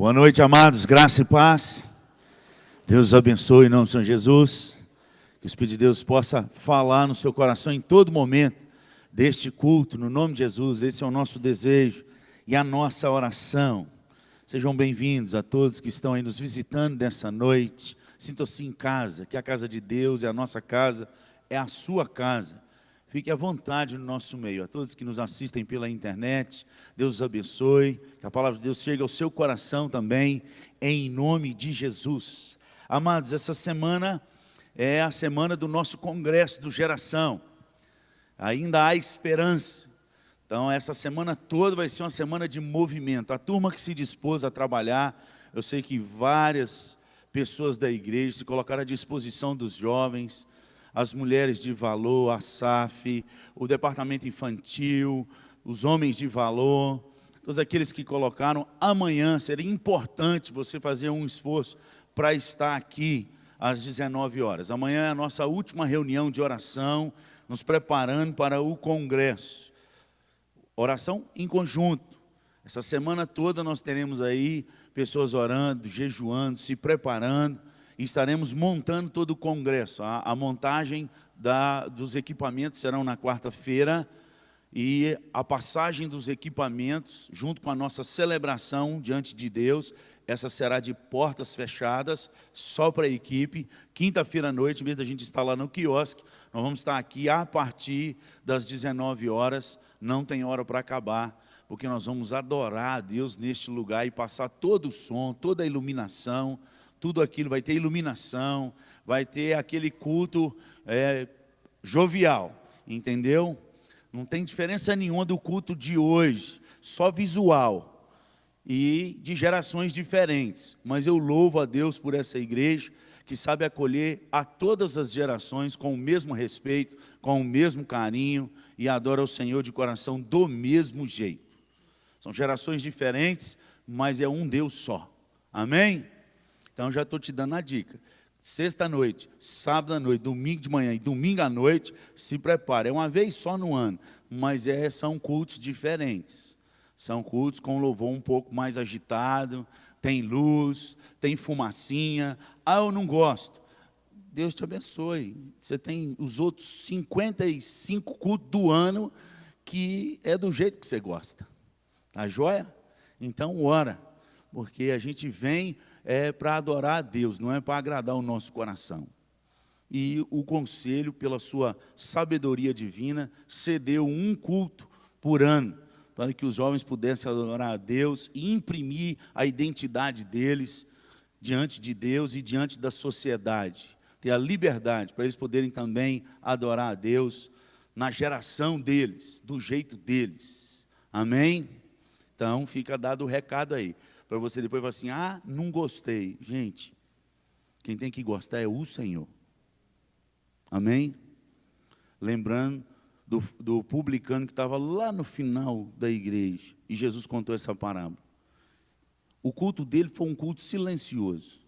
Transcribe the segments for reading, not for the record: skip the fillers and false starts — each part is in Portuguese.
Boa noite, amados, graça e paz. Deus os abençoe em nome do Senhor Jesus. Que o Espírito de Deus possa falar no seu coração em todo momento deste culto, no nome de Jesus. Esse é o nosso desejo e a nossa oração. Sejam bem-vindos a todos que estão aí nos visitando nessa noite. Sintam-se em casa, que a casa de Deus é a nossa casa, é a sua casa. Fique à vontade no nosso meio. A todos que nos assistem pela internet, Deus os abençoe. Que a palavra de Deus chegue ao seu coração também, em nome de Jesus. Amados, essa semana é a semana do nosso congresso do Geração. Ainda há esperança. Então, essa semana toda vai ser uma semana de movimento. A turma que se dispôs a trabalhar, eu sei que várias pessoas da igreja se colocaram à disposição dos jovens, as mulheres de valor, a SAF, o departamento infantil, os homens de valor, todos aqueles que colocaram. Amanhã seria importante você fazer um esforço para estar aqui às 19 horas. Amanhã é a nossa última reunião de oração, nos preparando para o congresso. Oração em conjunto. Essa semana toda nós teremos aí pessoas orando, jejuando, se preparando. E estaremos montando todo o congresso. A montagem dos equipamentos serão na quarta-feira. E a passagem dos equipamentos, junto com a nossa celebração diante de Deus, essa será de portas fechadas, só para a equipe. Quinta-feira à noite, em vez da gente estar lá no quiosque, nós vamos estar aqui a partir das 19 horas. Não tem hora para acabar, porque nós vamos adorar a Deus neste lugar e passar todo o som, toda a iluminação, tudo aquilo. Vai ter iluminação, vai ter aquele culto jovial, entendeu? Não tem diferença nenhuma do culto de hoje, só visual e de gerações diferentes. Mas eu louvo a Deus por essa igreja que sabe acolher a todas as gerações com o mesmo respeito, com o mesmo carinho e adora o Senhor de coração do mesmo jeito. São gerações diferentes, mas é um Deus só. Amém? Então, já estou te dando a dica. Sexta-noite, sábado à noite, domingo de manhã e domingo à noite, se prepare. É uma vez só no ano, mas são cultos diferentes. São cultos com louvor um pouco mais agitado, tem luz, tem fumacinha. Ah, eu não gosto. Deus te abençoe. Você tem os outros 55 cultos do ano que é do jeito que você gosta. Tá joia? Então, ora, porque a gente vem para adorar a Deus, não é para agradar o nosso coração. E o conselho, pela sua sabedoria divina, cedeu um culto por ano, para que os jovens pudessem adorar a Deus e imprimir a identidade deles diante de Deus e diante da sociedade. Ter a liberdade para eles poderem também adorar a Deus na geração deles, do jeito deles. Amém? Então, fica dado o recado aí. Para você depois falar assim, ah, não gostei. Gente, quem tem que gostar é o Senhor. Amém? Lembrando do publicano que estava lá no final da igreja. E Jesus contou essa parábola. O culto dele foi um culto silencioso.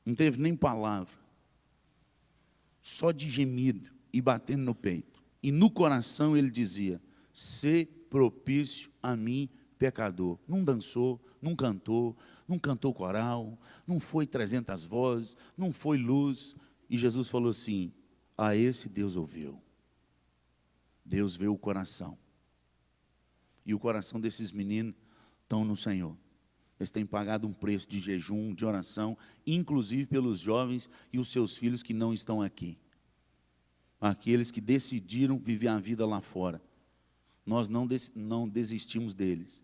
Não teve nem palavra. Só de gemido e batendo no peito. E no coração ele dizia, sê propício a mim, pecador. Não dançou, não cantou coral, não foi 300 vozes, não foi luz. E Jesus falou assim, a esse Deus ouviu. Deus vê o coração. E o coração desses meninos estão no Senhor. Eles têm pagado um preço de jejum, de oração, inclusive pelos jovens e os seus filhos que não estão aqui. Aqueles que decidiram viver a vida lá fora. Nós não desistimos deles.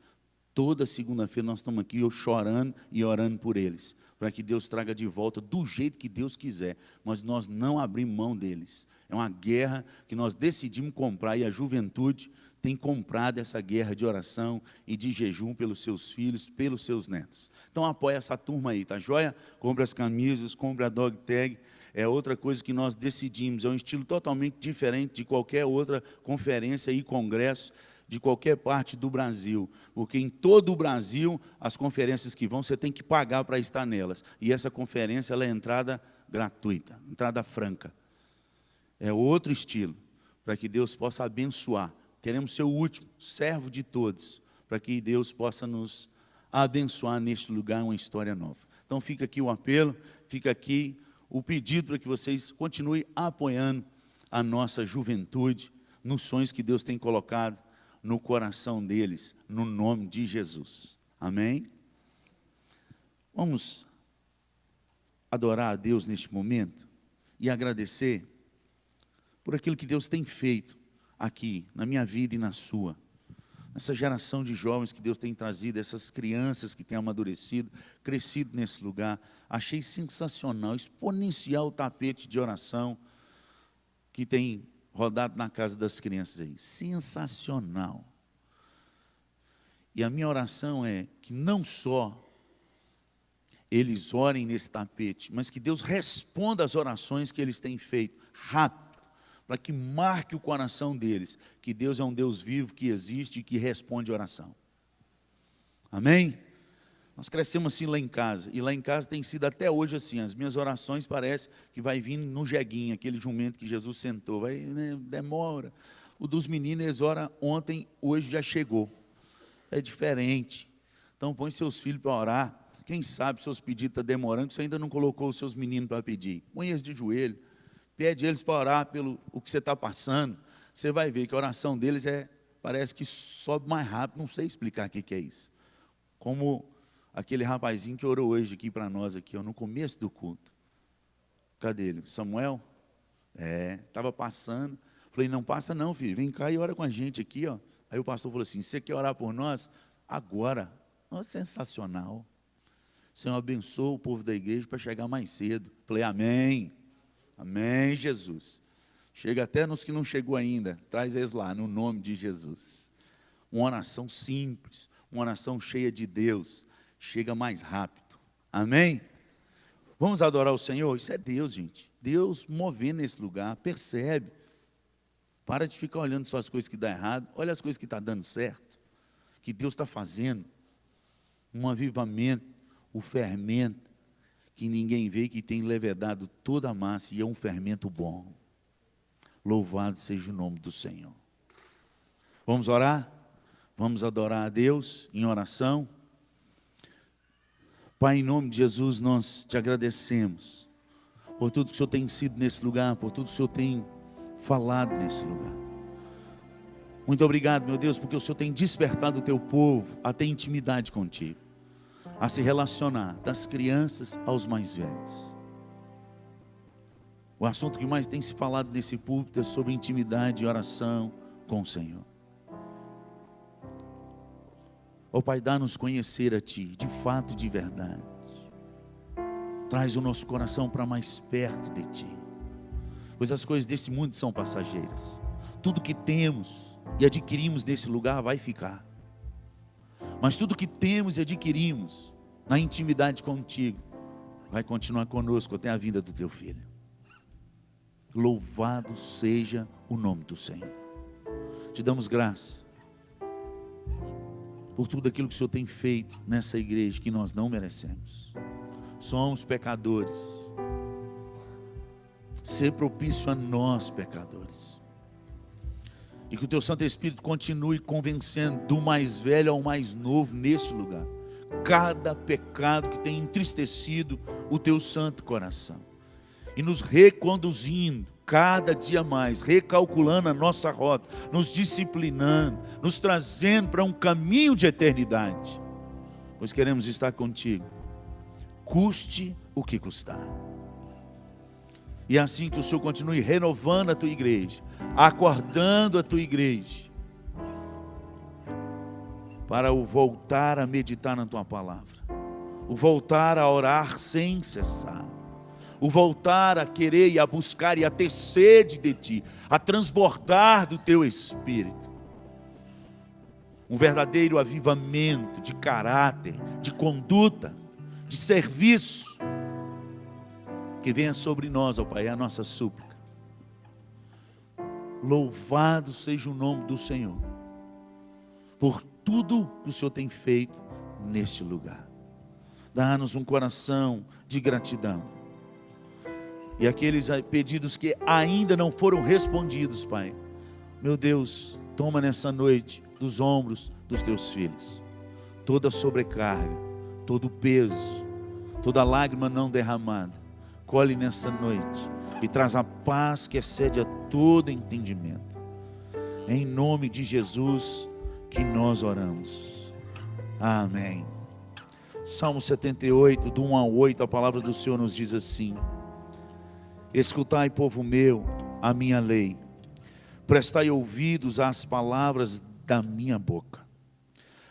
Toda segunda-feira nós estamos aqui chorando e orando por eles, para que Deus traga de volta do jeito que Deus quiser, mas nós não abrimos mão deles. É uma guerra que nós decidimos comprar e a juventude tem comprado essa guerra de oração e de jejum pelos seus filhos, pelos seus netos. Então apoia essa turma aí, tá joia? Compre as camisas, compre a dog tag. É outra coisa que nós decidimos, é um estilo totalmente diferente de qualquer outra conferência e congresso de qualquer parte do Brasil, porque em todo o Brasil, as conferências que vão, você tem que pagar para estar nelas, e essa conferência ela é entrada gratuita, entrada franca, é outro estilo, para que Deus possa abençoar. Queremos ser o último, servo de todos, para que Deus possa nos abençoar neste lugar uma história nova. Então fica aqui o apelo, fica aqui o pedido para que vocês continuem apoiando a nossa juventude nos sonhos que Deus tem colocado no coração deles, no nome de Jesus. Amém? Vamos adorar a Deus neste momento e agradecer por aquilo que Deus tem feito aqui, na minha vida e na sua. Essa geração de jovens que Deus tem trazido, essas crianças que têm amadurecido, crescido nesse lugar. Achei sensacional, exponencial o tapete de oração que tem rodado na casa das crianças aí. Sensacional. E a minha oração é que não só eles orem nesse tapete, mas que Deus responda às orações que eles têm feito, rápido, para que marque o coração deles, que Deus é um Deus vivo, que existe e que responde oração. Amém? Nós crescemos assim lá em casa, e lá em casa tem sido até hoje assim, as minhas orações parecem que vai vir no jeguinho, aquele jumento que Jesus sentou, vai, né, demora. O dos meninos, eles oram ontem, hoje já chegou. É diferente. Então põe seus filhos para orar. Quem sabe seus pedidos estão demorando, você ainda não colocou os seus meninos para pedir. Põe eles de joelho, pede eles para orar pelo o que você está passando. Você vai ver que a oração deles parece que sobe mais rápido, não sei explicar o que é isso. Como aquele rapazinho que orou hoje aqui para nós, aqui, ó, no começo do culto. Cadê ele? Samuel? Estava passando. Falei, não passa não, filho, vem cá e ora com a gente aqui, ó. Aí o pastor falou assim, você quer orar por nós? Agora. Nossa, sensacional. O Senhor abençoa o povo da igreja para chegar mais cedo. Falei, amém. Amém, Jesus. Chega até nos que não chegou ainda. Traz eles lá, no nome de Jesus. Uma oração simples, uma oração cheia de Deus. Chega mais rápido. Amém? Vamos adorar o Senhor? Isso é Deus, gente. Deus movendo nesse lugar, percebe. Para de ficar olhando só as coisas que dão errado. Olha as coisas que estão dando certo. Que Deus está fazendo. Um avivamento, o fermento, que ninguém vê, que tem levedado toda a massa, e é um fermento bom. Louvado seja o nome do Senhor. Vamos orar? Vamos adorar a Deus em oração? Pai, em nome de Jesus, nós te agradecemos por tudo que o Senhor tem sido nesse lugar, por tudo que o Senhor tem falado nesse lugar. Muito obrigado, meu Deus, porque o Senhor tem despertado o teu povo a ter intimidade contigo, a se relacionar, das crianças aos mais velhos. O assunto que mais tem se falado nesse púlpito é sobre intimidade e oração com o Senhor. Ó Pai, dá-nos conhecer a Ti, de fato e de verdade. Traz o nosso coração para mais perto de Ti, pois as coisas desse mundo são passageiras. Tudo que temos e adquirimos nesse lugar vai ficar. Mas tudo que temos e adquirimos na intimidade contigo vai continuar conosco até a vinda do teu Filho. Louvado seja o nome do Senhor. Te damos graça por tudo aquilo que o Senhor tem feito nessa igreja que nós não merecemos. Somos pecadores. Ser propício a nós, pecadores. E que o teu Santo Espírito continue convencendo do mais velho ao mais novo neste lugar. Cada pecado que tem entristecido o teu santo coração. E nos reconduzindo cada dia mais, recalculando a nossa rota, nos disciplinando, nos trazendo para um caminho de eternidade. Pois queremos estar contigo, custe o que custar. E assim que o Senhor continue renovando a tua igreja, acordando a tua igreja, para o voltar a meditar na tua palavra, o voltar a orar sem cessar, o voltar a querer e a buscar e a ter sede de Ti, a transbordar do Teu Espírito. Um verdadeiro avivamento de caráter, de conduta, de serviço, que venha sobre nós, ó Pai, é a nossa súplica. Louvado seja o nome do Senhor, por tudo que o Senhor tem feito neste lugar. Dá-nos um coração de gratidão. E aqueles pedidos que ainda não foram respondidos, Pai, meu Deus, toma nessa noite dos ombros dos teus filhos. toda sobrecarga, todo peso, toda lágrima não derramada, colhe nessa noite e traz a paz que excede a todo entendimento. É em nome de Jesus que nós oramos. Amém. Salmo 78, do 1 ao 8, a palavra do Senhor nos diz assim: escutai, povo meu, a minha lei, prestai ouvidos às palavras da minha boca.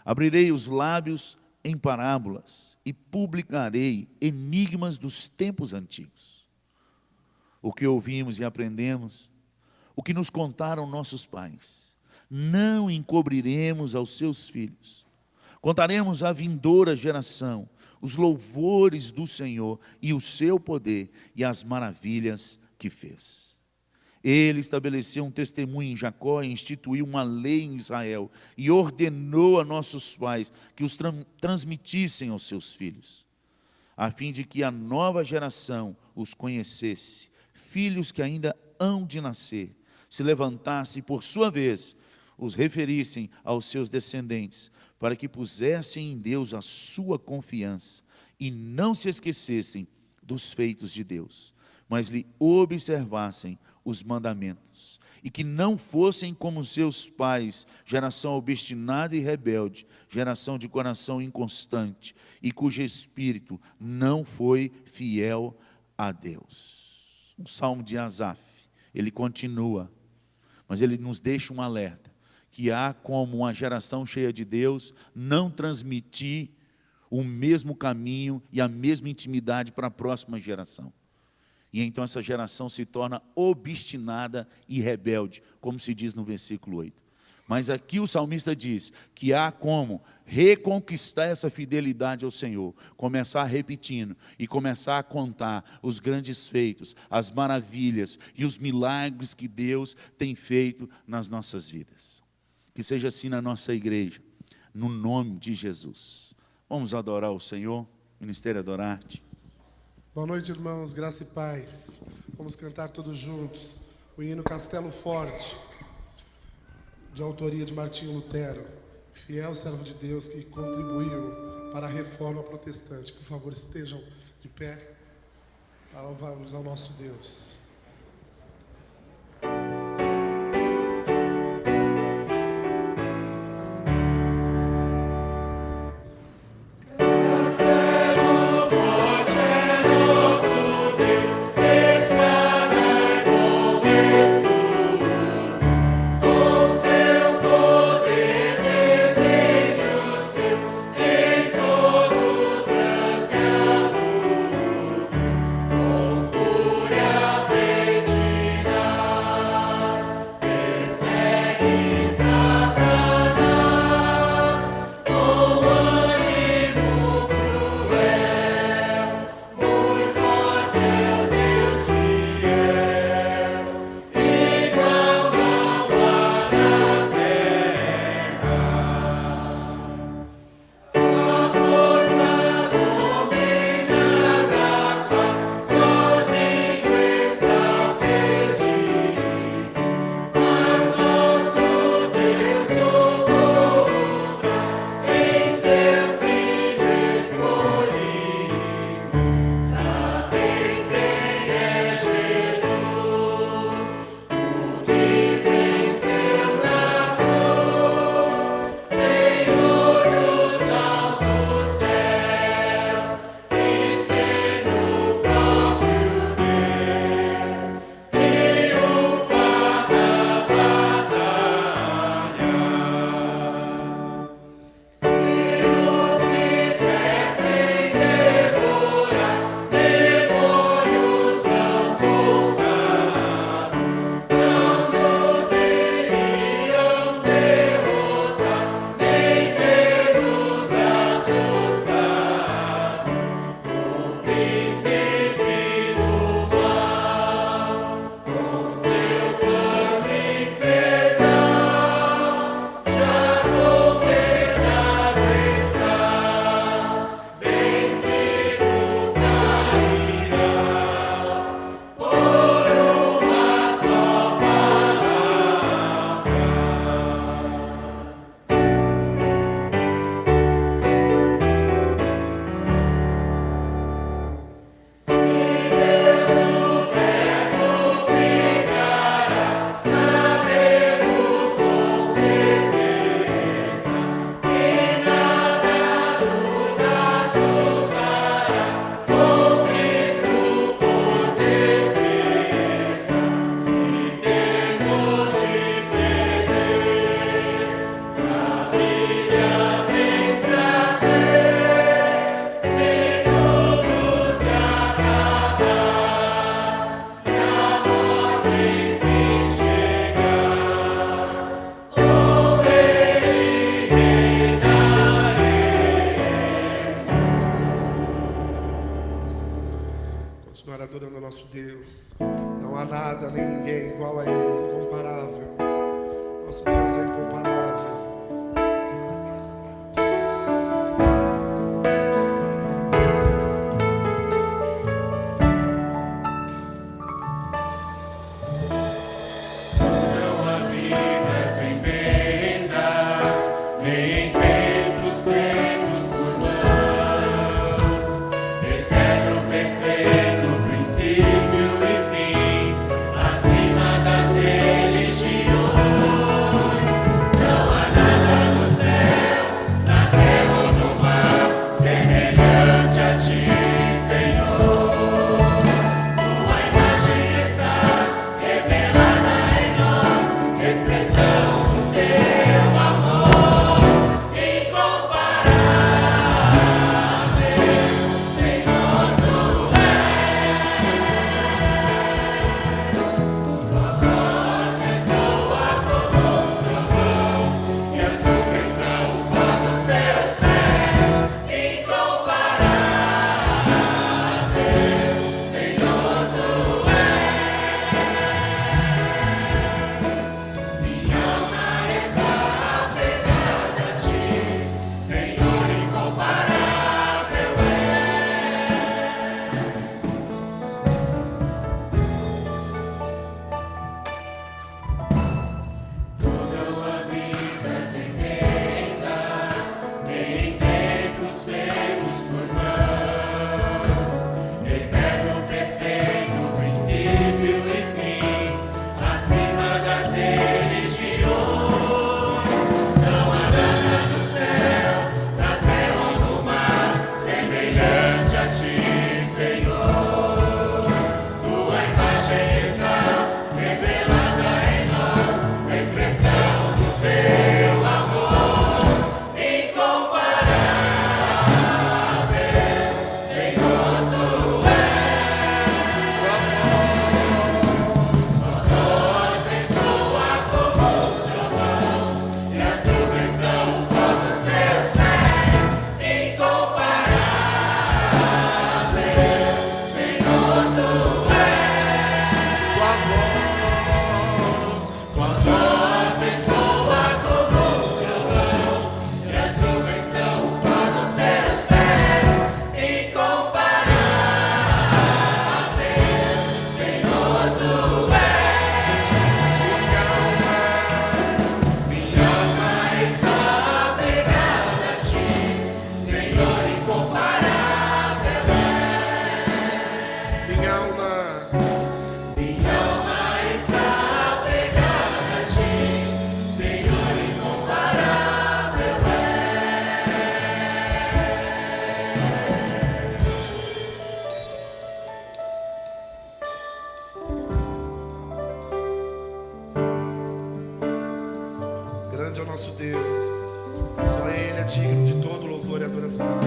Abrirei os lábios em parábolas e publicarei enigmas dos tempos antigos. O que ouvimos e aprendemos, o que nos contaram nossos pais, não encobriremos aos seus filhos. Contaremos à vindoura geração os louvores do Senhor e o seu poder e as maravilhas que fez. Ele estabeleceu um testemunho em Jacó e instituiu uma lei em Israel e ordenou a nossos pais que os transmitissem aos seus filhos, a fim de que a nova geração os conhecesse, filhos que ainda hão de nascer, se levantasse e por sua vez os referissem aos seus descendentes, para que pusessem em Deus a sua confiança e não se esquecessem dos feitos de Deus, mas lhe observassem os mandamentos, e que não fossem como seus pais, geração obstinada e rebelde, geração de coração inconstante, e cujo espírito não foi fiel a Deus. Um salmo de Asaf, ele continua, mas ele nos deixa um alerta, que há como uma geração cheia de Deus não transmitir o mesmo caminho e a mesma intimidade para a próxima geração. E então essa geração se torna obstinada e rebelde, como se diz no versículo 8. Mas aqui o salmista diz que há como reconquistar essa fidelidade ao Senhor, começar repetindo e começar a contar os grandes feitos, as maravilhas e os milagres que Deus tem feito nas nossas vidas. Que seja assim na nossa igreja, no nome de Jesus. Vamos adorar o Senhor, Ministério Adorarte. Boa noite, irmãos, graça e paz. Vamos cantar todos juntos o hino Castelo Forte, de autoria de Martinho Lutero, fiel servo de Deus que contribuiu para a reforma protestante. Por favor, estejam de pé para louvarmos ao nosso Deus. Fúria adorando o nosso Deus. Não há nada nem ninguém igual a Ele, incomparável. Nosso Deus é incomparável. Grande é o nosso Deus, só Ele é digno de todo louvor e adoração.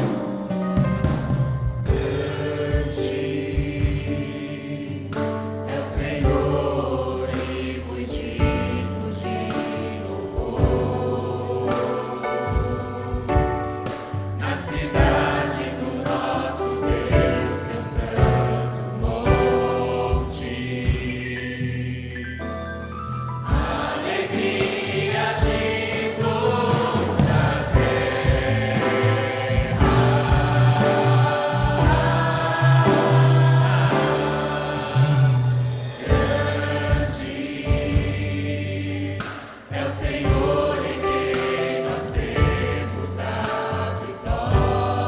Senhor em quem nós temos a vitória.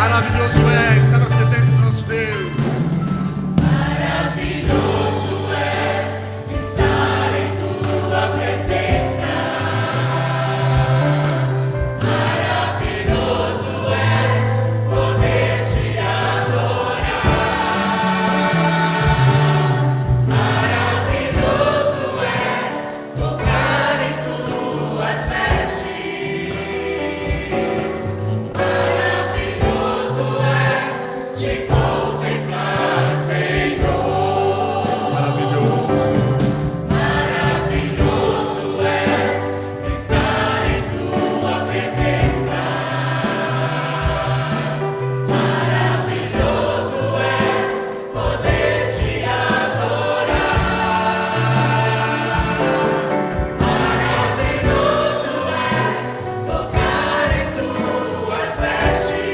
Maravilhoso é estar na presença do nosso Deus. Maravilhoso é estar em tua presença. Maravilhoso é poder te adorar. Maravilhoso é tocar em tuas vestes. Maravilhoso é te contemplar, Senhor. Maravilhoso. Maravilhoso é estar em tua presença. Maravilhoso é poder te adorar. Maravilhoso é tocar em tuas vestes.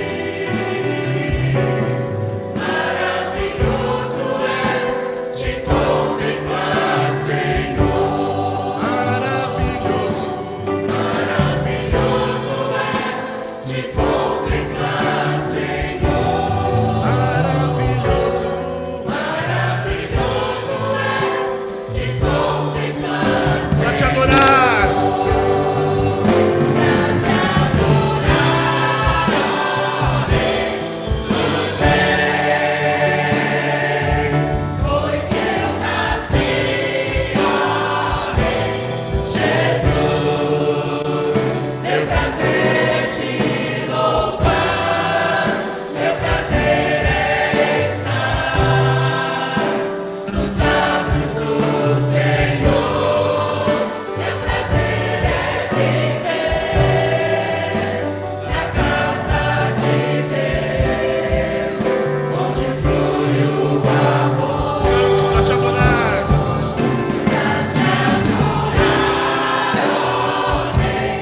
Maravilhoso é te contemplar, Senhor. Maravilhoso. Maravilhoso é te contemplar, Senhor. Maravilhoso. Maravilhoso é te contemplar, Para te Senhor. adorar. Pra te adorar, foi que eu nasci, ó Rei Jesus. Meu prazer é te louvar, meu prazer é estar nos atos do Senhor. Meu prazer é viver na casa de Deus, onde flui o amor. Para te adorar. Pra te adorar, ó Rei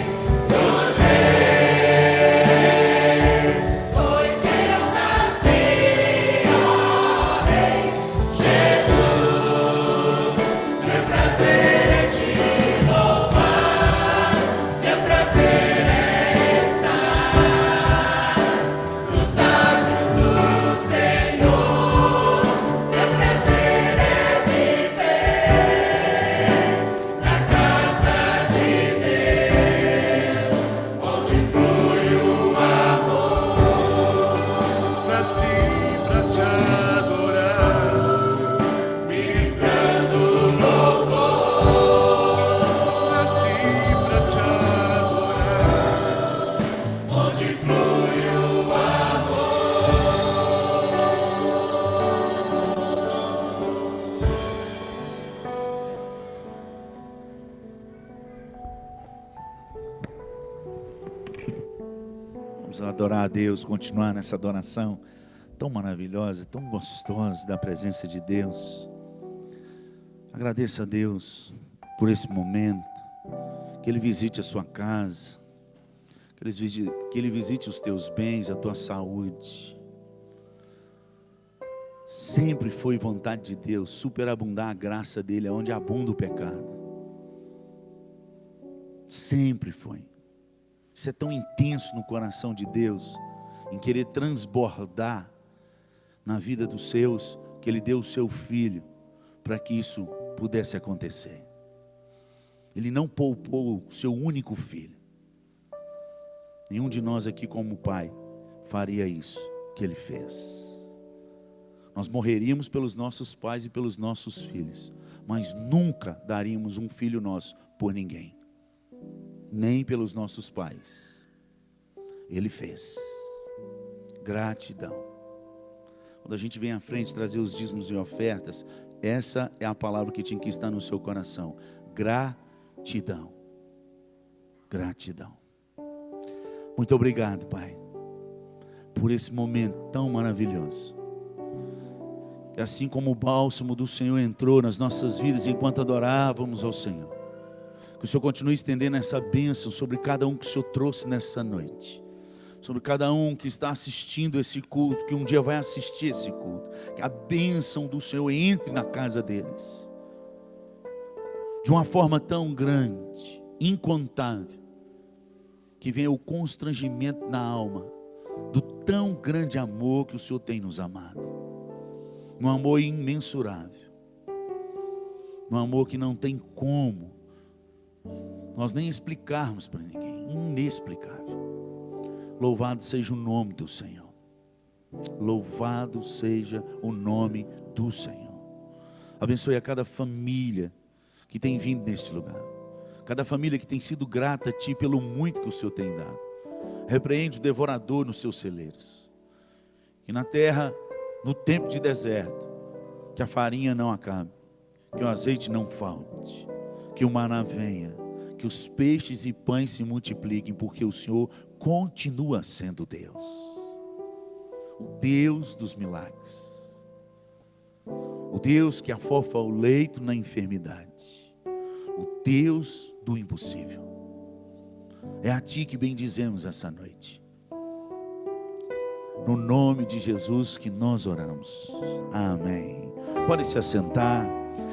dos Reis, foi que eu nasci, ó Rei Jesus. Meu prazer é te louvar, meu prazer é estar nos atos do Senhor. Meu prazer é viver na casa de Deus, onde flui o amor. Nasci para te adorar. Ministrando louvor, Nasci para te adorar. onde flui o Vamos adorar a Deus, continuar nessa adoração tão maravilhosa, tão gostosa da presença de Deus. Agradeça a Deus por esse momento, que Ele visite a sua casa, que Ele visite os teus bens, a tua saúde. Sempre foi vontade de Deus superabundar a graça dEle onde abunda o pecado. Sempre foi. Isso é tão intenso no coração de Deus, em querer transbordar na vida dos seus, que Ele deu o seu Filho, para que isso pudesse acontecer. Ele não poupou o seu único Filho. Nenhum de nós aqui como pai faria isso que Ele fez. Nós morreríamos pelos nossos pais e pelos nossos filhos, mas nunca daríamos um filho nosso por ninguém. Nem pelos nossos pais. Ele fez. Gratidão. Quando a gente vem à frente trazer os dízimos e ofertas, essa é a palavra que tinha que estar no seu coração. Gratidão. Gratidão. Muito obrigado, Pai, por esse momento tão maravilhoso. E assim como o bálsamo do Senhor entrou nas nossas vidas enquanto adorávamos ao Senhor, que o Senhor continue estendendo essa bênção sobre cada um que o Senhor trouxe nessa noite. Sobre cada um que está assistindo esse culto, que um dia vai assistir esse culto. Que a bênção do Senhor entre na casa deles. De uma forma tão grande, incontável, que venha o constrangimento na alma do tão grande amor que o Senhor tem nos amado. Um amor imensurável. Um amor que não tem como nós nem explicarmos para ninguém. Inexplicável. Louvado seja o nome do Senhor. Louvado seja o nome do Senhor. Abençoe a cada família que tem vindo neste lugar. Cada família que tem sido grata a Ti pelo muito que o Senhor tem dado. Repreende o devorador nos seus celeiros. Que na terra, no tempo de deserto, que a farinha não acabe, que o azeite não falte, que o maná venha, que os peixes e pães se multipliquem, porque o Senhor continua sendo Deus. O Deus dos milagres. O Deus que afofa o leito na enfermidade. O Deus do impossível. É a Ti que bendizemos essa noite. No nome de Jesus que nós oramos. Amém. Pode se assentar.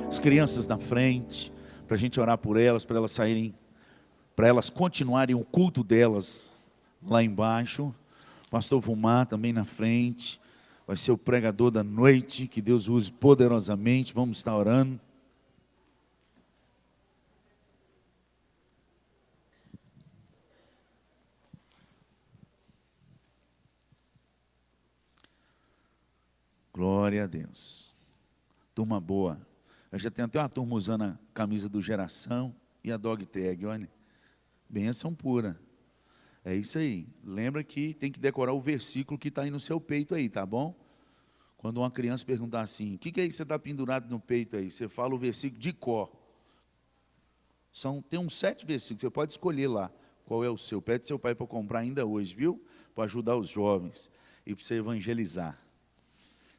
As crianças na frente, para a gente orar por elas, para elas saírem, para elas continuarem o culto delas lá embaixo. Pastor Vumar também na frente. Vai ser o pregador da noite. Que Deus use poderosamente. Vamos estar orando. Glória a Deus. Turma boa. Eu já tenho até uma turma usando a camisa do Geração e a Dog Tag, olha. Bênção pura. É isso aí. Lembra que tem que decorar o versículo que está aí no seu peito aí, tá bom? Quando uma criança perguntar assim, o que é isso que você está pendurado no peito aí? Você fala o versículo de cor. Tem uns 7 versículos, você pode escolher lá qual é o seu. Pede seu pai para comprar ainda hoje, viu? Para ajudar os jovens e para você evangelizar.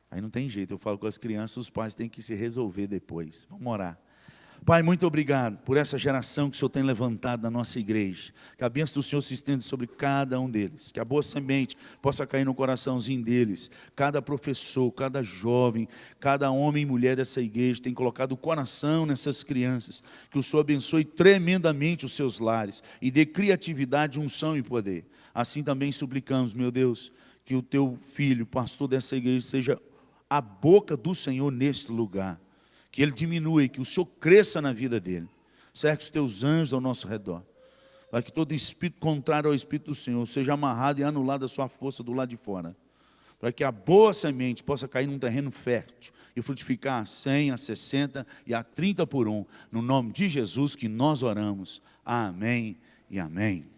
Aí não tem jeito, eu falo com as crianças, os pais têm que se resolver depois. Vamos orar. Pai, muito obrigado por essa geração que o Senhor tem levantado na nossa igreja. Que a bênção do Senhor se estenda sobre cada um deles. Que a boa semente possa cair no coraçãozinho deles. Cada professor, cada jovem, cada homem e mulher dessa igreja tem colocado o coração nessas crianças. Que o Senhor abençoe tremendamente os seus lares e dê criatividade, unção e poder. Assim também suplicamos, meu Deus, que o teu filho, pastor dessa igreja, seja a boca do Senhor neste lugar. Que ele diminua e que o Senhor cresça na vida dele. Cerque os teus anjos ao nosso redor. Para que todo espírito contrário ao Espírito do Senhor seja amarrado e anulado a sua força do lado de fora. Para que a boa semente possa cair num terreno fértil e frutificar a 100, a 60 e a 30 por 1. No nome de Jesus que nós oramos. Amém e amém.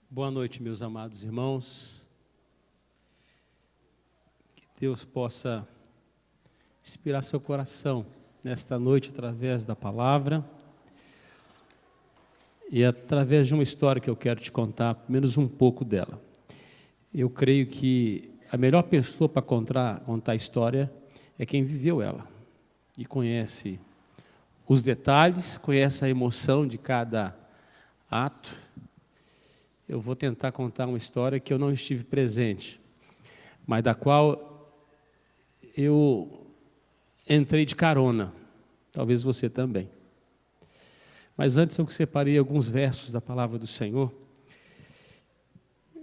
Boa noite, meus amados irmãos. Que Deus possa inspirar seu coração nesta noite através da palavra e através de uma história que eu quero te contar, pelo menos um pouco dela. Eu creio que a melhor pessoa para contar a história é quem viveu ela e conhece os detalhes, conhece a emoção de cada ato. Eu vou tentar contar uma história que eu não estive presente, mas da qual eu entrei de carona, talvez você também. Mas antes eu separei alguns versos da palavra do Senhor.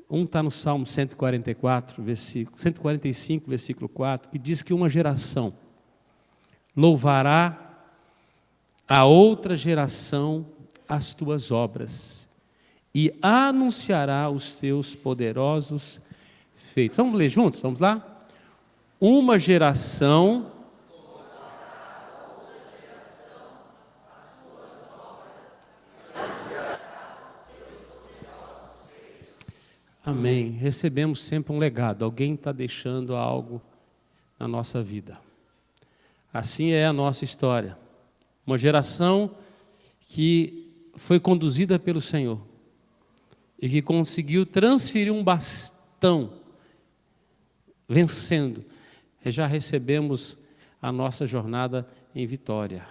Um está no Salmo 145, versículo 4, que diz que uma geração louvará a outra geração as tuas obras e anunciará os teus poderosos feitos. Vamos ler juntos? Vamos lá? Uma geração Amém. Recebemos sempre um legado. Alguém está deixando algo na nossa vida. Assim é a nossa história. Uma geração que foi conduzida pelo Senhor e que conseguiu transferir um bastão, vencendo. Já recebemos a nossa jornada em vitória.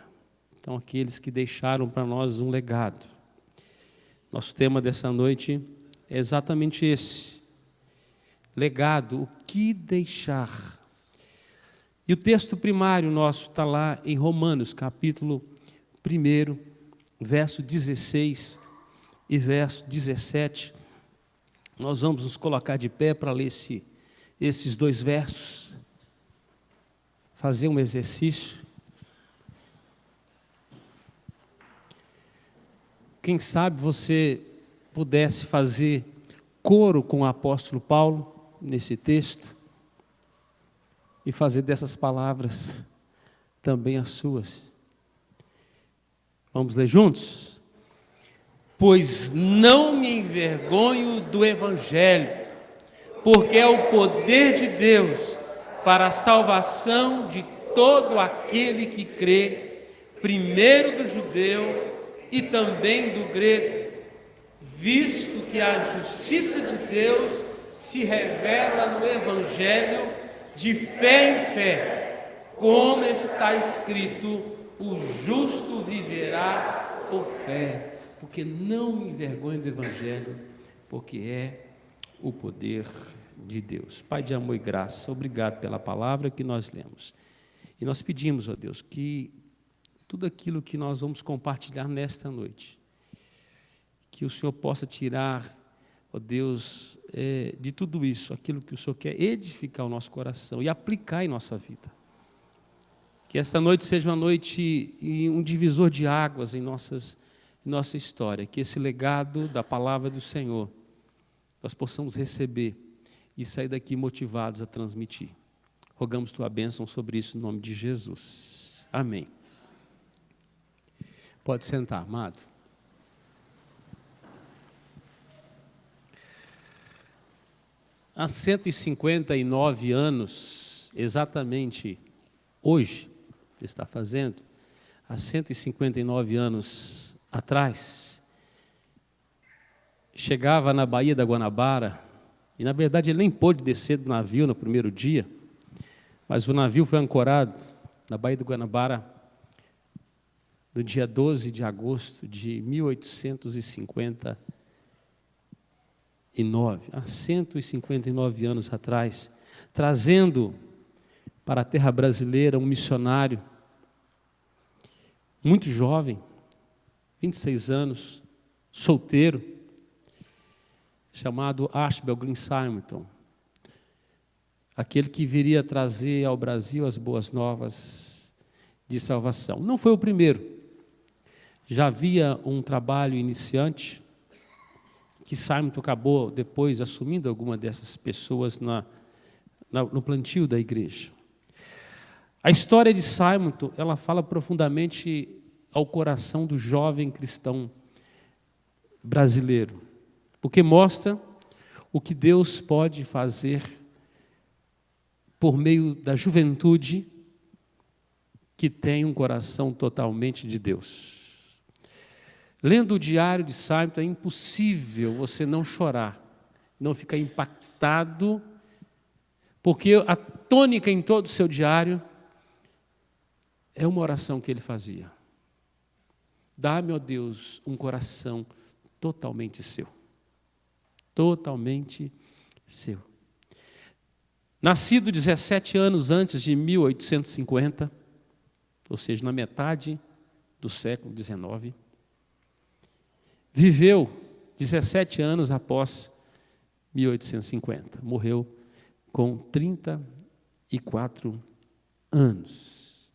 Então, aqueles que deixaram para nós um legado. Nosso tema dessa noite é exatamente esse. Legado, o que deixar? E o texto primário nosso está lá em Romanos, capítulo 1, verso 16 e verso 17. Nós vamos nos colocar de pé para ler esses dois versos, fazer um exercício. Quem sabe você pudesse fazer coro com o apóstolo Paulo nesse texto e fazer dessas palavras também as suas. Vamos ler juntos? Pois não me envergonho do Evangelho, porque é o poder de Deus para a salvação de todo aquele que crê, primeiro do judeu e também do grego, visto que a justiça de Deus se revela no Evangelho de fé em fé, como está escrito, o justo viverá por fé, porque não me envergonho do Evangelho, porque é o poder de Deus. Pai de amor e graça, obrigado pela palavra que nós lemos. E nós pedimos, ó Deus, que tudo aquilo que nós vamos compartilhar nesta noite, que o Senhor possa tirar, ó Deus, de tudo isso, aquilo que o Senhor quer edificar o nosso coração e aplicar em nossa vida. Que esta noite seja uma noite e um divisor de águas em nossa história, que esse legado da palavra do Senhor nós possamos receber e sair daqui motivados a transmitir. Rogamos tua bênção sobre isso em nome de Jesus. Amém. Pode sentar, amado. Há 159 anos, exatamente hoje, que está fazendo, há 159 anos atrás, chegava na Baía da Guanabara, e na verdade ele nem pôde descer do navio no primeiro dia, mas o navio foi ancorado na Baía da Guanabara no dia 12 de agosto de 1859, há 159 anos atrás, trazendo para a terra brasileira um missionário muito jovem, 26 anos, solteiro, chamado Ashbel Green Simonton, aquele que viria trazer ao Brasil as boas novas de salvação. Não foi o primeiro, já havia um trabalho iniciante, que Simonton acabou depois assumindo alguma dessas pessoas no plantio da igreja. A história de Simonton, ela fala profundamente ao coração do jovem cristão brasileiro, porque mostra o que Deus pode fazer por meio da juventude que tem um coração totalmente de Deus. Lendo o diário de Simonton, é impossível você não chorar, não ficar impactado, porque a tônica em todo o seu diário é uma oração que ele fazia. Dá-me, ó Deus, um coração totalmente seu. Totalmente seu. Nascido 17 anos antes de 1850, ou seja, na metade do século XIX, viveu 17 anos após 1850. Morreu com 34 anos.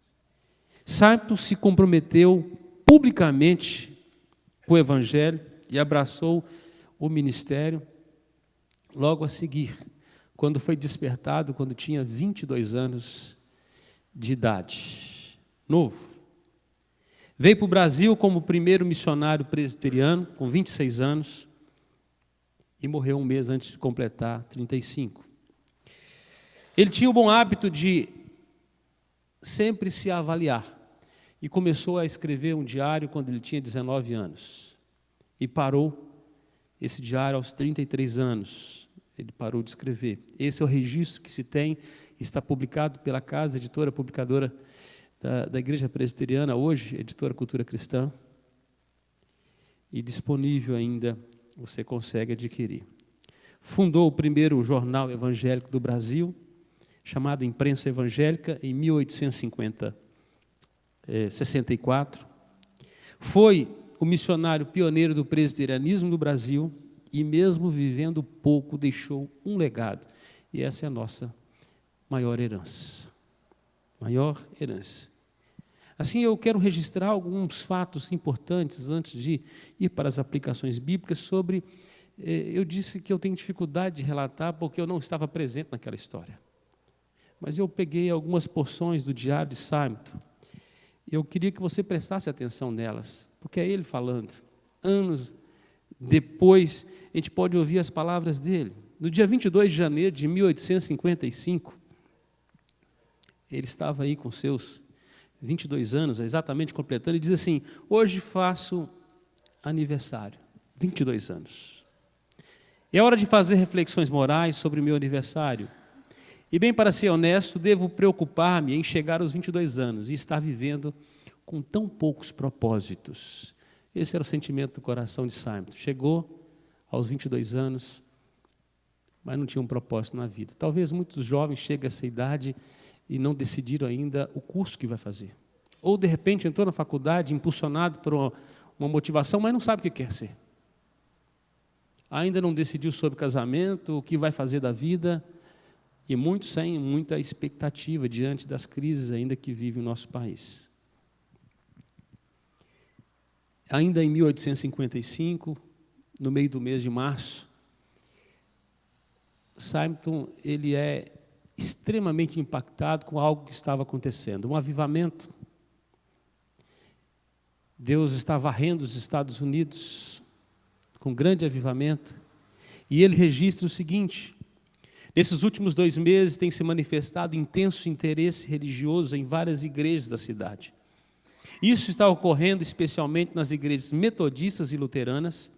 Simonton se comprometeu publicamente com o Evangelho e abraçou o ministério logo a seguir, quando foi despertado, quando tinha 22 anos de idade. Novo. Veio para o Brasil como primeiro missionário presbiteriano, com 26 anos, e morreu um mês antes de completar 35. Ele tinha o bom hábito de sempre se avaliar, e começou a escrever um diário quando ele tinha 19 anos, e parou esse diário aos 33 anos, ele parou de escrever. Esse é o registro que se tem, está publicado pela casa editora publicadora da Igreja Presbiteriana, hoje, editora Cultura Cristã, e disponível ainda, você consegue adquirir. Fundou o primeiro jornal evangélico do Brasil, chamado Imprensa Evangélica, em 1864. Foi o missionário pioneiro do presbiterianismo no Brasil e, mesmo vivendo pouco, deixou um legado. E essa é a nossa maior herança. Maior herança. Assim, eu quero registrar alguns fatos importantes antes de ir para as aplicações bíblicas sobre... Eu disse que eu tenho dificuldade de relatar porque eu não estava presente naquela história. Mas eu peguei algumas porções do Diário de Simon. Eu queria que você prestasse atenção nelas, porque é ele falando. Anos depois, a gente pode ouvir as palavras dele. No dia 22 de janeiro de 1855, ele estava aí com seus 22 anos, exatamente completando, e diz assim: hoje faço aniversário, 22 anos. É hora de fazer reflexões morais sobre o meu aniversário. E bem, para ser honesto, devo preocupar-me em chegar aos 22 anos e estar vivendo com tão poucos propósitos. Esse era o sentimento do coração de Simon. Chegou aos 22 anos, mas não tinha um propósito na vida. Talvez muitos jovens cheguem a essa idade e não decidiram ainda o curso que vai fazer. Ou, de repente, entrou na faculdade impulsionado por uma motivação, mas não sabe o que quer ser. Ainda não decidiu sobre casamento, o que vai fazer da vida, e muitos sem muita expectativa diante das crises ainda que vive o nosso país. Ainda em 1855, no meio do mês de março, Simon, ele é extremamente impactado com algo que estava acontecendo, um avivamento. Deus está varrendo os Estados Unidos com grande avivamento, e ele registra o seguinte: nesses últimos 2 meses tem se manifestado intenso interesse religioso em várias igrejas da cidade. Isso está ocorrendo especialmente nas igrejas metodistas e luteranas,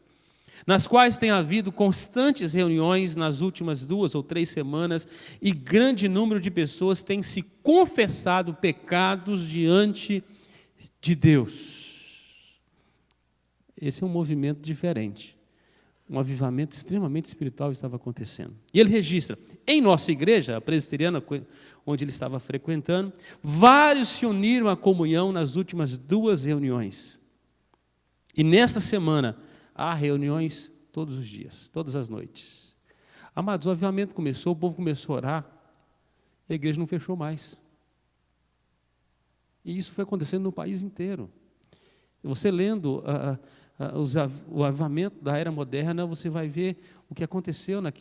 nas quais tem havido constantes reuniões nas últimas 2 ou 3 semanas, e grande número de pessoas têm se confessado pecados diante de Deus. Esse é um movimento diferente. Um avivamento extremamente espiritual estava acontecendo. E ele registra, em nossa igreja, a presbiteriana, onde ele estava frequentando, vários se uniram à comunhão nas últimas 2 reuniões. E nesta semana, há reuniões todos os dias, todas as noites. Amados, o avivamento começou, o povo começou a orar, a igreja não fechou mais. E isso foi acontecendo no país inteiro. Você lendo o avivamento da era moderna, você vai ver o que aconteceu nos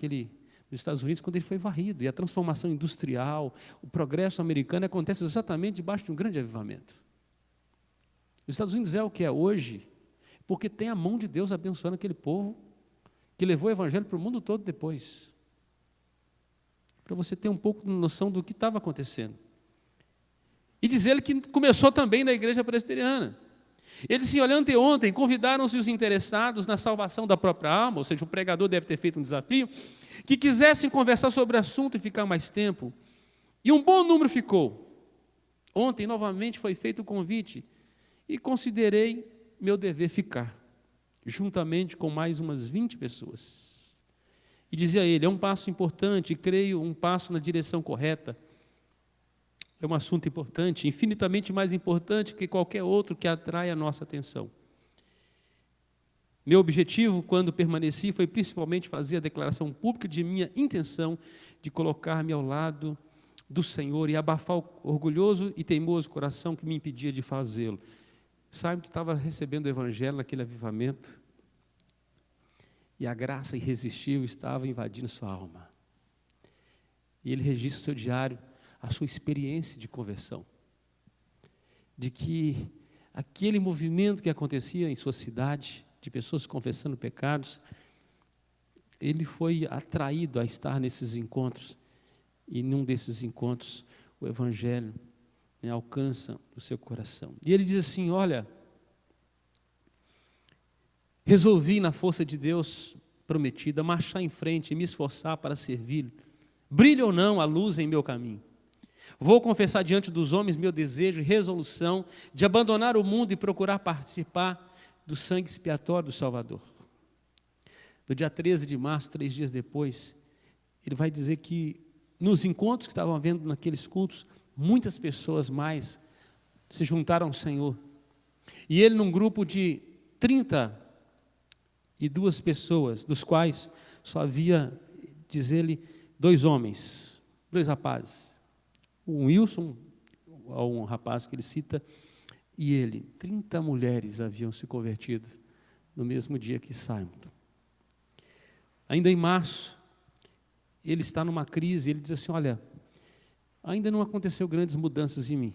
Estados Unidos quando ele foi varrido. E a transformação industrial, o progresso americano acontece exatamente debaixo de um grande avivamento. Os Estados Unidos é o que é hoje, porque tem a mão de Deus abençoando aquele povo que levou o evangelho para o mundo todo depois. Para você ter um pouco de noção do que estava acontecendo. E diz ele que começou também na igreja presbiteriana. Ele disse: olha, anteontem convidaram-se os interessados na salvação da própria alma, ou seja, o pregador deve ter feito um desafio, que quisessem conversar sobre o assunto e ficar mais tempo. E um bom número ficou. Ontem, novamente, foi feito o convite e considerei meu dever ficar, juntamente com mais umas 20 pessoas. E dizia ele: é um passo importante, e creio um passo na direção correta. É um assunto importante, infinitamente mais importante que qualquer outro que atrai a nossa atenção. Meu objetivo, quando permaneci, foi principalmente fazer a declaração pública de minha intenção de colocar-me ao lado do Senhor e abafar o orgulhoso e teimoso coração que me impedia de fazê-lo. Simon estava recebendo o evangelho naquele avivamento e a graça irresistível estava invadindo sua alma. E ele registra no seu diário a sua experiência de conversão, de que aquele movimento que acontecia em sua cidade, de pessoas confessando pecados, ele foi atraído a estar nesses encontros, e num desses encontros o evangelho alcança o seu coração. E ele diz assim: olha, resolvi na força de Deus prometida marchar em frente e me esforçar para servi-lo, brilhe ou não a luz em meu caminho. Vou confessar diante dos homens meu desejo e resolução de abandonar o mundo e procurar participar do sangue expiatório do Salvador. No dia 13 de março, 3 dias depois, ele vai dizer que nos encontros que estavam havendo naqueles cultos, muitas pessoas mais se juntaram ao Senhor. E ele, num grupo de 32 pessoas, dos quais só havia, diz ele, 2 homens, 2 rapazes. O Wilson, um rapaz que ele cita, e ele. 30 mulheres haviam se convertido no mesmo dia que Simon. Ainda em março, ele está numa crise, ele diz assim, olha, ainda não aconteceu grandes mudanças em mim.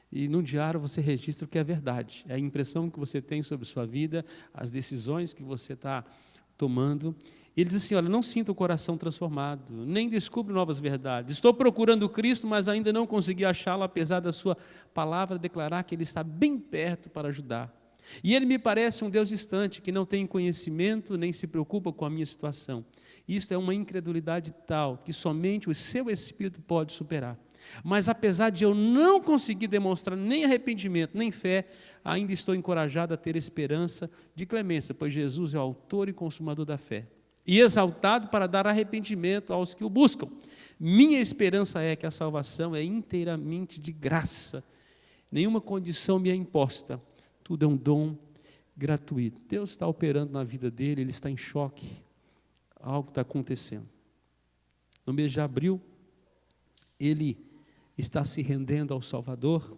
E no diário você registra o que é verdade, é a impressão que você tem sobre sua vida, as decisões que você está tomando. Ele diz assim, olha, não sinto o coração transformado, nem descubro novas verdades. Estou procurando Cristo, mas ainda não consegui achá-lo, apesar da sua palavra declarar que Ele está bem perto para ajudar. E Ele me parece um Deus distante, que não tem conhecimento, nem se preocupa com a minha situação. Isto é uma incredulidade tal, que somente o seu Espírito pode superar. Mas apesar de eu não conseguir demonstrar nem arrependimento, nem fé, ainda estou encorajado a ter esperança de clemência, pois Jesus é o autor e consumador da fé. E exaltado para dar arrependimento aos que o buscam. Minha esperança é que a salvação é inteiramente de graça. Nenhuma condição me é imposta. Tudo é um dom gratuito. Deus está operando na vida dele, ele está em choque. Algo está acontecendo. No mês de abril, ele está se rendendo ao Salvador,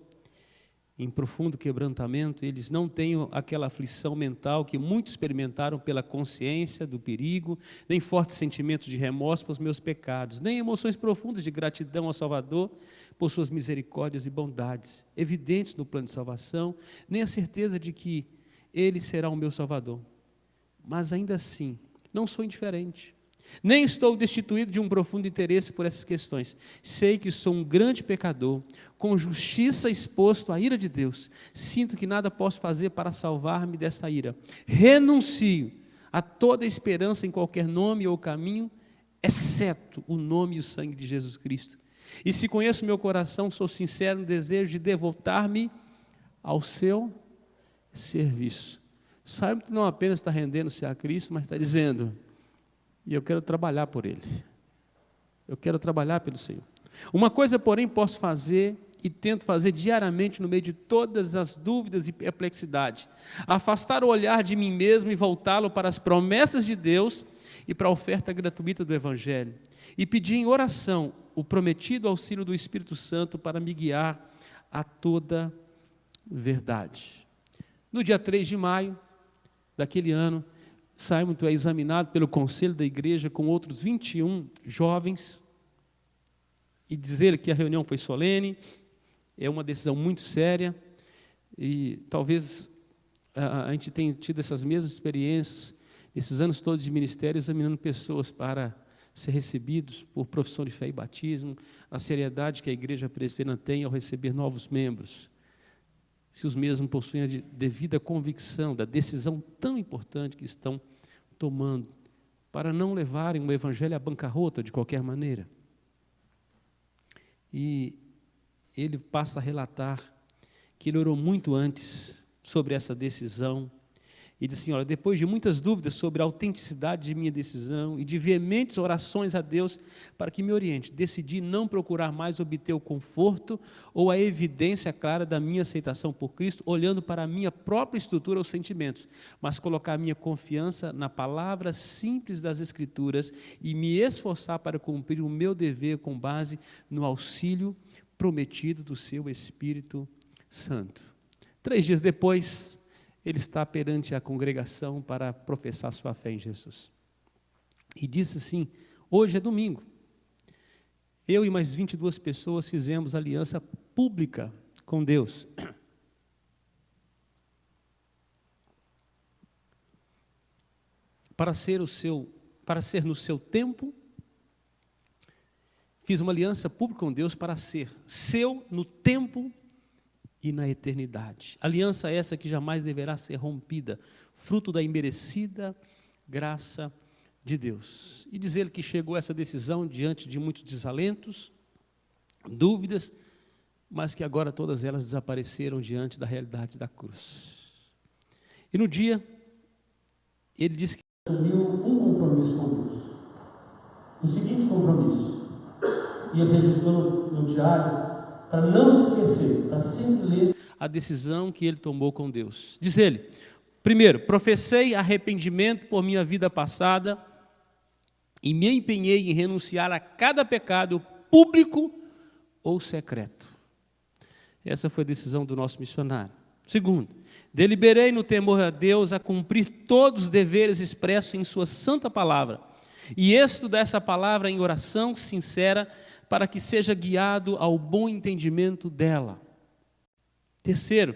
em profundo quebrantamento. Eles não têm aquela aflição mental que muitos experimentaram pela consciência do perigo, nem fortes sentimentos de remorso pelos meus pecados, nem emoções profundas de gratidão ao Salvador por suas misericórdias e bondades, evidentes no plano de salvação, nem a certeza de que Ele será o meu Salvador. Mas ainda assim, não sou indiferente. Nem estou destituído de um profundo interesse por essas questões. Sei que sou um grande pecador, com justiça exposto à ira de Deus. Sinto que nada posso fazer para salvar-me dessa ira. Renuncio a toda esperança em qualquer nome ou caminho, exceto o nome e o sangue de Jesus Cristo. E se conheço meu coração, sou sincero no desejo de devotar-me ao seu serviço. Sabe que não apenas está rendendo-se a Cristo, mas está dizendo... E eu quero trabalhar por Ele. Eu quero trabalhar pelo Senhor. Uma coisa, porém, posso fazer e tento fazer diariamente no meio de todas as dúvidas e perplexidade. Afastar o olhar de mim mesmo e voltá-lo para as promessas de Deus e para a oferta gratuita do Evangelho. E pedir em oração o prometido auxílio do Espírito Santo para me guiar a toda verdade. No dia 3 de maio daquele ano, Simon é examinado pelo conselho da igreja com outros 21 jovens e dizer que a reunião foi solene, é uma decisão muito séria e talvez a gente tenha tido essas mesmas experiências esses anos todos de ministério, examinando pessoas para ser recebidos por profissão de fé e batismo, a seriedade que a igreja presbiteriana tem ao receber novos membros, se os mesmos possuem a devida convicção da decisão tão importante que estão tomando, para não levarem o evangelho à bancarrota de qualquer maneira. E ele passa a relatar que ele orou muito antes sobre essa decisão, e diz assim, olha, depois de muitas dúvidas sobre a autenticidade de minha decisão e de veementes orações a Deus para que me oriente, decidi não procurar mais obter o conforto ou a evidência clara da minha aceitação por Cristo, olhando para a minha própria estrutura ou sentimentos, mas colocar a minha confiança na palavra simples das Escrituras e me esforçar para cumprir o meu dever com base no auxílio prometido do seu Espírito Santo. 3 dias depois, ele está perante a congregação para professar sua fé em Jesus. E disse assim, hoje é domingo. Eu e mais 22 pessoas fizemos aliança pública com Deus. Para ser no seu tempo, fiz uma aliança pública com Deus para ser seu no tempo e na eternidade. Aliança essa que jamais deverá ser rompida, fruto da imerecida graça de Deus. E dizer que chegou a essa decisão diante de muitos desalentos, dúvidas, mas que agora todas elas desapareceram diante da realidade da cruz. E no dia, ele disse que assumiu um compromisso com Deus. O seguinte compromisso, e ele registrou no diário, para não se esquecer, para sempre ler a decisão que ele tomou com Deus. Diz ele: primeiro, professei arrependimento por minha vida passada e me empenhei em renunciar a cada pecado público ou secreto. Essa foi a decisão do nosso missionário. Segundo, deliberei no temor a Deus a cumprir todos os deveres expressos em sua santa palavra e estudar essa palavra em oração sincera para que seja guiado ao bom entendimento dela. Terceiro,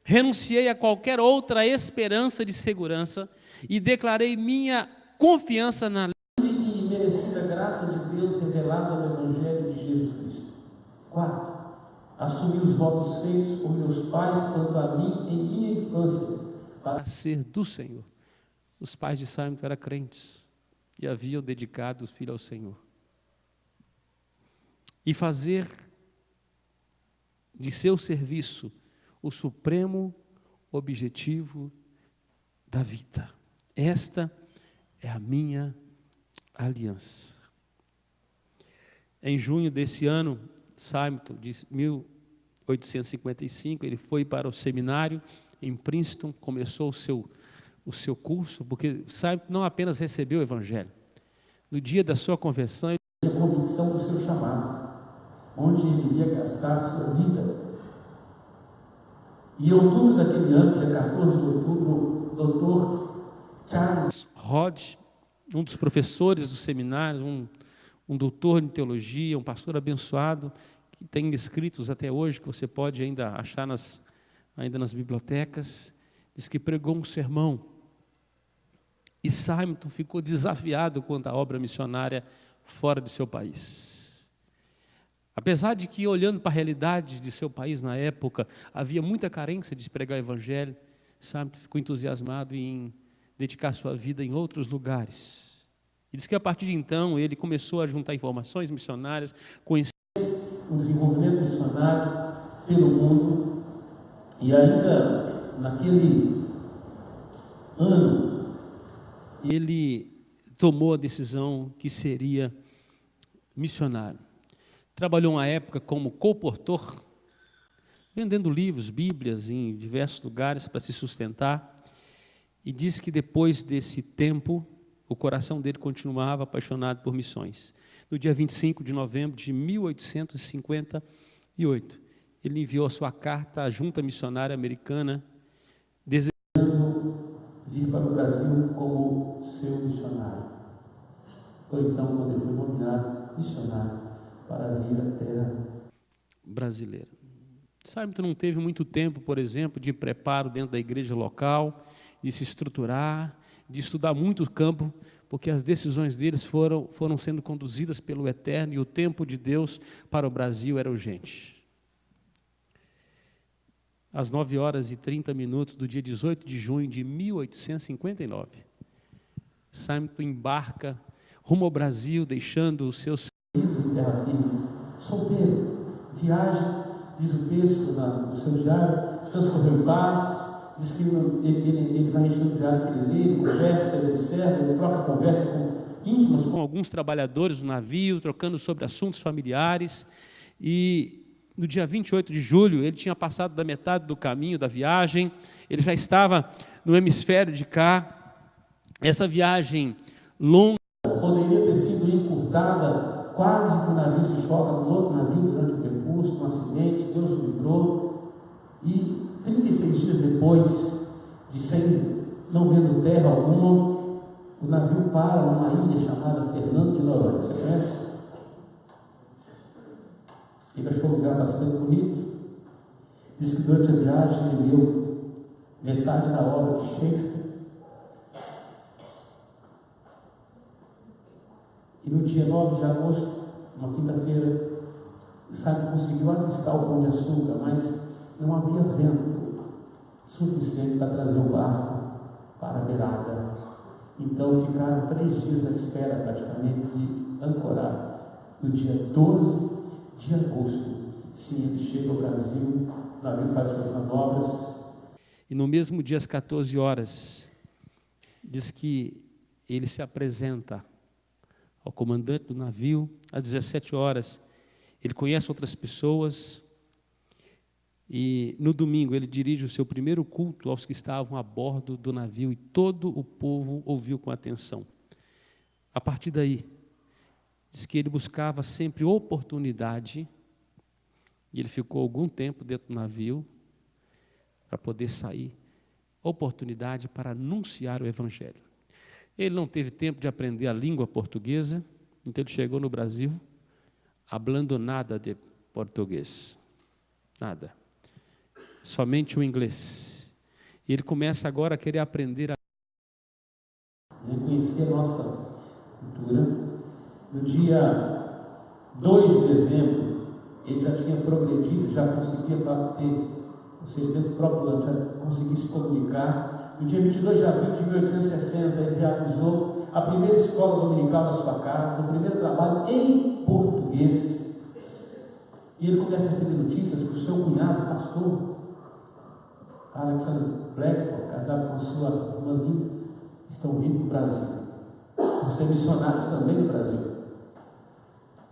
renunciei a qualquer outra esperança de segurança e declarei minha confiança na livre e merecida graça de Deus revelada no Evangelho de Jesus Cristo. Quarto, assumi os votos feitos por meus pais quanto a mim em minha infância, para ser do Senhor. Os pais de Simon eram crentes e haviam dedicado o filho ao Senhor. E fazer de seu serviço o supremo objetivo da vida. Esta é a minha aliança. Em junho desse ano, Simon, de 1855, ele foi para o seminário em Princeton, começou o seu curso, porque Simon não apenas recebeu o Evangelho. No dia da sua conversão, ele tinha a convicção do seu chamado, onde ele iria gastar sua vida. E em outubro daquele ano, dia 14 de outubro, o doutor Charles Hodge, um dos professores do seminário, um doutor em teologia, um pastor abençoado, que tem escritos até hoje, que você pode ainda achar ainda nas bibliotecas, diz que pregou um sermão. E Simon ficou desafiado quanto à obra missionária fora do seu país. Apesar de que, olhando para a realidade de seu país na época, havia muita carência de pregar o Evangelho, Simon ficou entusiasmado em dedicar sua vida em outros lugares. E diz que a partir de então ele começou a juntar informações missionárias, conhecer o desenvolvimento missionário pelo mundo, e ainda naquele ano ele tomou a decisão que seria missionário. Trabalhou uma época como colportor, vendendo livros, bíblias em diversos lugares para se sustentar, e diz que depois desse tempo o coração dele continuava apaixonado por missões. No dia 25 de novembro de 1858, ele enviou a sua carta à Junta Missionária Americana, desejando vir para o Brasil como seu missionário. Foi então quando ele foi nomeado missionário para vir à terra brasileira. Simon não teve muito tempo, por exemplo, de preparo dentro da igreja local, de se estruturar, de estudar muito o campo, porque as decisões deles foram sendo conduzidas pelo Eterno, e o tempo de Deus para o Brasil era urgente. Às 9h30 do dia 18 de junho de 1859, Simon embarca rumo ao Brasil, deixando os seus filhos em terra firme, solteiro, viagem, diz o texto no seu diário, transcorreu em paz. Diz que ele vai enchendo o diário que ele lê, ele conversa, ele observa, ele troca conversa com íntimos, com alguns trabalhadores do navio, trocando sobre assuntos familiares. E no dia 28 de julho, ele tinha passado da metade do caminho da viagem, ele já estava no hemisfério de cá. Essa viagem longa poderia ter sido encurtada, quase que o navio se choca com outro navio durante o percurso, um acidente. Deus o livrou, e 36 dias depois não vendo terra alguma, o navio para numa ilha chamada Fernando de Noronha. Você conhece? Ele achou um lugar bastante bonito. Diz que durante a viagem ele leu metade da obra de Shakespeare. E no dia 9 de agosto, uma quinta-feira, Simon conseguiu avistar o Pão de Açúcar, mas não havia vento suficiente para trazer o barco para a beirada. Então ficaram 3 dias à espera praticamente de ancorar. No dia 12 de agosto. Sim, ele chega ao Brasil, o navio faz suas manobras. E no mesmo dia, às 14 horas, diz que ele se apresenta ao comandante do navio. Às 17 horas, ele conhece outras pessoas. E no domingo, ele dirige o seu primeiro culto aos que estavam a bordo do navio. E todo o povo ouviu com atenção. A partir daí, diz que ele buscava sempre oportunidade. E ele ficou algum tempo dentro do navio para poder sair. Oportunidade para anunciar o Evangelho. Ele não teve tempo de aprender a língua portuguesa, então ele chegou no Brasil, falando nada de português. Nada. Somente o inglês. E ele começa agora a querer aprender a reconhecer a nossa cultura. No dia 2 de dezembro, ele já tinha progredido, já conseguia ter, ou seja, dentro do próprio ano, já conseguia se comunicar. No dia 22 de abril de 1860, ele realizou a primeira escola dominical na sua casa, o primeiro trabalho em português. E ele começa a receber notícias que o seu cunhado, pastor Alexander Blackford, casado com a sua irmã Linda, estão vindo para o Brasil. Vão ser missionários também no Brasil.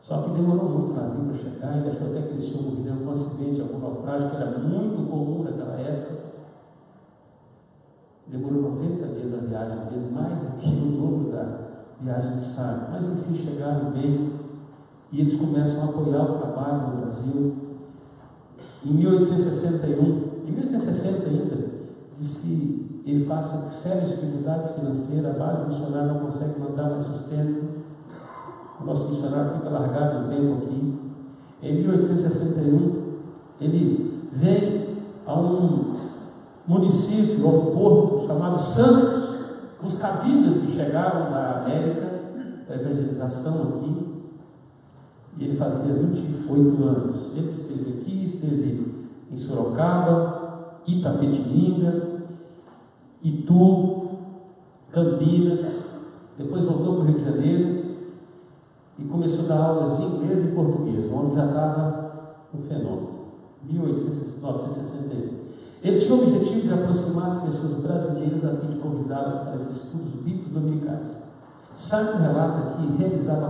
Só que demorou muito o navio para chegar, ele achou até que eles tinham morrido em algum acidente, algum naufrágio, que era muito comum naquela época. Demorou 90 dias a viagem dele, mais do que o dobro da viagem de Sara. Mas enfim, chegaram bem e eles começam a apoiar o trabalho no Brasil. Em 1860 ainda, diz que ele passa sérias dificuldades financeiras, a base missionária não consegue mandar mais sustento. O nosso missionário fica largado um tempo aqui. Em 1861, ele vem a um município, a um porto chamado Santos, os cabidas que chegaram da América, da evangelização aqui, e ele fazia 28 anos. Ele esteve aqui, esteve em Sorocaba, Itapetininga, Itu, Campinas, depois voltou para o Rio de Janeiro, e começou a dar aulas de inglês e português, onde já estava um fenômeno. 1861. Ele tinha o objetivo de aproximar as pessoas brasileiras a fim de convidá-las para esses estudos bíblicos dominicais. Sabe o relato que realizava